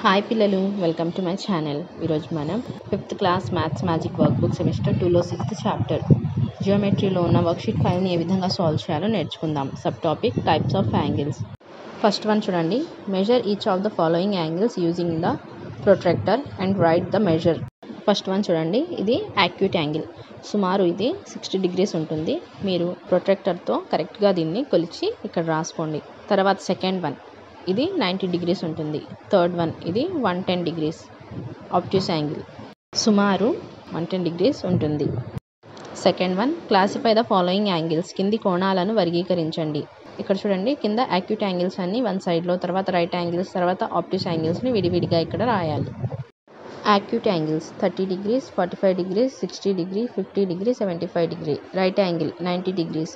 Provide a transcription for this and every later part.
Hi పిల్లలు, welcome to my channel. ఈరోజు మనం 5th class maths magic work book semester 2లో 6th చాప్టర్ జియోమెట్రీలో ఉన్న వర్క్షీట్ 5ని ఏ విధంగా సాల్వ్ చేయాలో నేర్చుకుందాం. Sub topic types of angles. First one చూడండి. Measure each of the following angles using the protractor and write the measure. First one చూడండి, ఇది acute angle. సుమారు ఇది 60 degrees ఉంటుంది. మీరు ప్రొట్రాక్టర్తో కరెక్ట్గా దీన్ని కొలిచి ఇక్కడ రాసుకోండి. తర్వాత సెకండ్ వన్, ఇది 90 degrees ఉంటుంది. థర్డ్ వన్, ఇది 110 degrees ఆబ్ట్యూస్ యాంగిల్, సుమారు 110 degrees ఉంటుంది. Second one, classify the following angles. కింది కోణాలను వర్గీకరించండి. ఇక్కడ చూడండి, కింద యాక్యూట్ యాంగిల్స్ అన్ని వన్ సైడ్లో, తర్వాత రైట్ యాంగిల్స్, తర్వాత ఆబ్ట్యూస్ యాంగిల్స్ని విడివిడిగా ఇక్కడ రాయాలి. Acute angles 30 degrees, 45 degrees, 60 degrees, 50 degrees, 75 degrees. Right angle 90 degrees.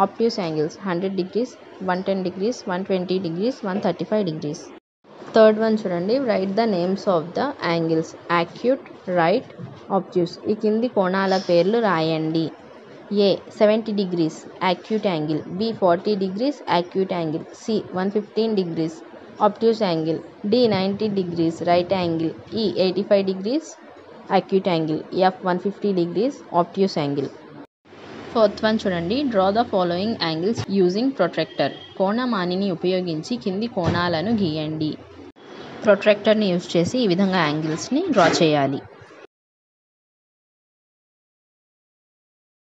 Obtuse angles 100 degrees, 110 degrees, 120 degrees, 135 degrees. Third one చూడండి, write the names of the angles. Acute, right, obtuse. ఈ కింది కోణాల పేర్లు రాయండి. A 70 degrees acute angle, B 40 degrees acute angle, C 115 degrees obtuse angle, D 90 degrees right angle, E 85 degrees acute angle, F 150 degrees obtuse angle. Fourth one చూడండి, draw the following angles using protractor. కోణమానిని ఉపయోగించి కింది కోణాలను గీయండి. ప్రొట్రాక్టర్ని use చేసి ఈ విధంగా యాంగిల్స్ని draw చేయాలి.